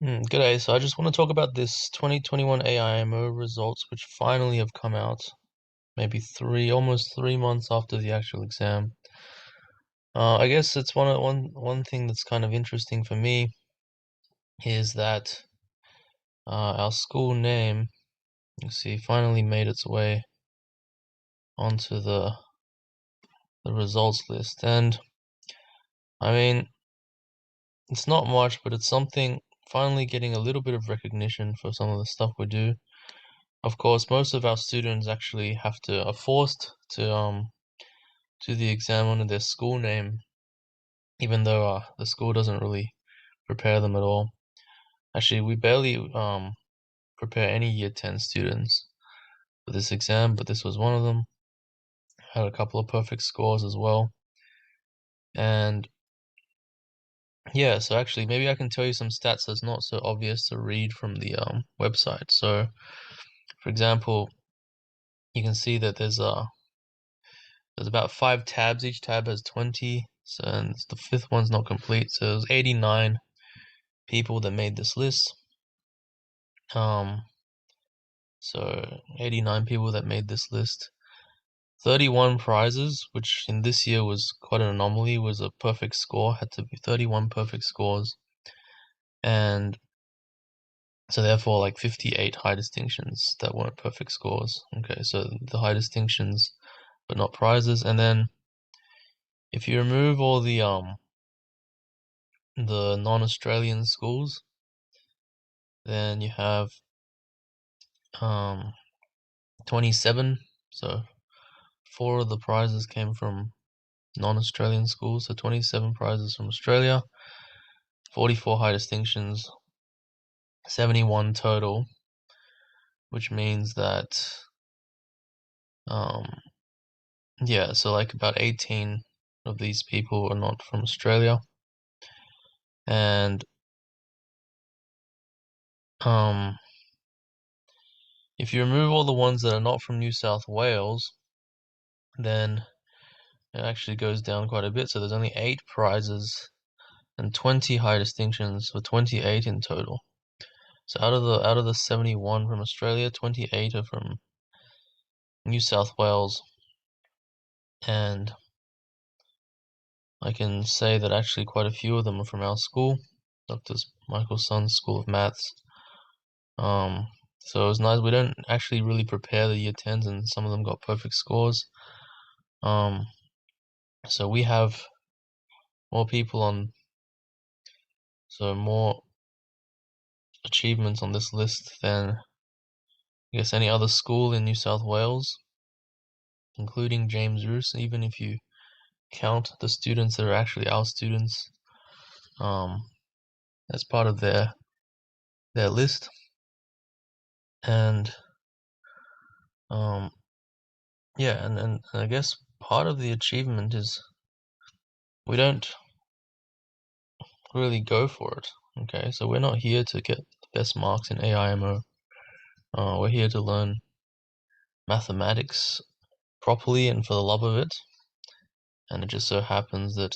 G'day. So I just want to talk about this 2021 AIMO results, which finally have come out, maybe almost 3 months after the actual exam. I guess it's one thing that's kind of interesting for me is that our school name, you see, finally made its way onto the results list, and I mean, it's not much, but it's something. Finally, getting a little bit of recognition for some of the stuff we do. Of course, most of our students actually are forced to do the exam under their school name, even though the school doesn't really prepare them at all. Actually, we barely prepare any Year 10 students for this exam, but this was one of them. Had a couple of perfect scores as well. And yeah, so actually maybe I can tell you some stats that's not so obvious to read from the website. So for example, you can see that there's about 5 tabs. Each tab has 20. So and the fifth one's not complete. So there's 89 people that made this list. So 89 people that made this list. 31 prizes, which in this year was quite an anomaly, was a perfect score, had to be 31 perfect scores. And so therefore like 58 high distinctions that weren't perfect scores. Okay, so the high distinctions but not prizes. And then if you remove all the non-Australian schools, then you have 27. So 4 of the prizes came from non-Australian schools, so 27 prizes from Australia, 44 high distinctions, 71 total, which means that yeah, so like about 18 of these people are not from Australia. And if you remove all the ones that are not from New South Wales, then it actually goes down quite a bit. So there's only 8 prizes and 20 high distinctions, for 28 in total. So out of the 71 from Australia, 28 are from New South Wales, and I can say that actually quite a few of them are from our school, Dr. Michael's son's School of Maths. So it was nice. We don't actually really prepare the Year 10s, and some of them got perfect scores. So we have more people more achievements on this list than I guess any other school in New South Wales, including James Roos, even if you count the students that are actually our students, as part of their list. And yeah, and I guess part of the achievement is we don't really go for it. Okay, so we're not here to get the best marks in AIMO. We're here to learn mathematics properly and for the love of it. And it just so happens that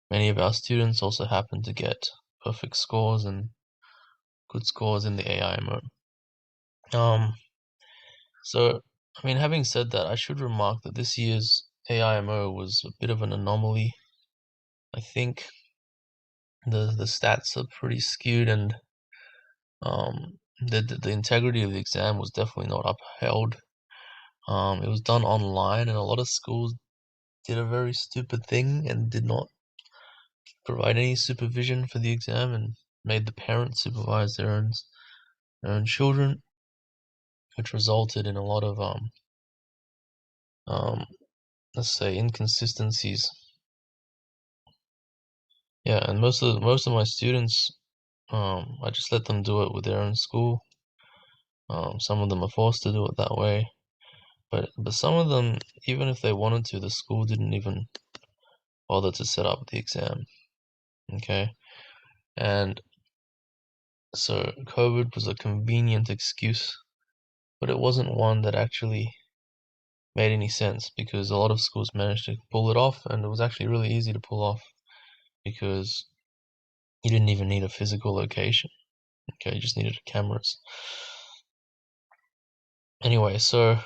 many of our students also happen to get perfect scores and good scores in the AIMO. So I mean, having said that, I should remark that this year's AIMO was a bit of an anomaly. I think the stats are pretty skewed, and the integrity of the exam was definitely not upheld. It was done online, and a lot of schools did a very stupid thing and did not provide any supervision for the exam and made the parents supervise their own children, which resulted in a lot of um let's say inconsistencies. Yeah, and most of my students, I just let them do it with their own school. Some of them are forced to do it that way, but some of them, even if they wanted to, the school didn't even bother to set up the exam. Okay, and so COVID was a convenient excuse, but it wasn't one that actually made any sense, because a lot of schools managed to pull it off, and it was actually really easy to pull off because You didn't even need a physical location. Okay, you just needed cameras. Anyway, so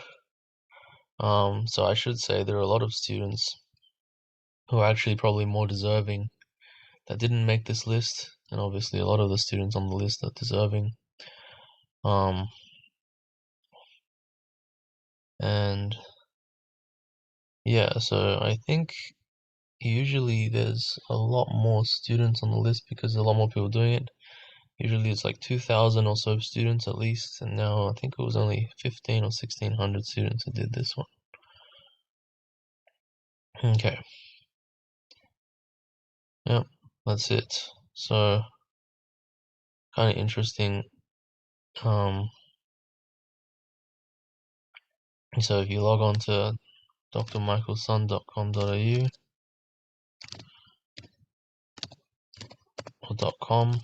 I should say there are a lot of students who are actually probably more deserving that didn't make this list, and obviously a lot of the students on the list are deserving. And yeah, so I think usually there's a lot more students on the list because there's a lot more people doing it. Usually it's like 2,000 or so students at least, and now I think it was only 15 or 1,600 students who did this one. Okay. Yep, that's it. So kind of interesting. Um, so if you log on to drmichaelson.com.au or .com,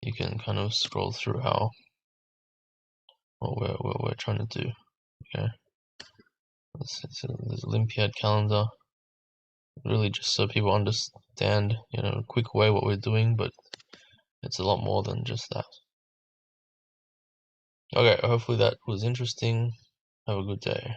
you can kind of scroll through what we're trying to do. Okay, there's Olympiad calendar, really just so people understand, a quick way what we're doing, but it's a lot more than just that. Okay, hopefully that was interesting. Have a good day.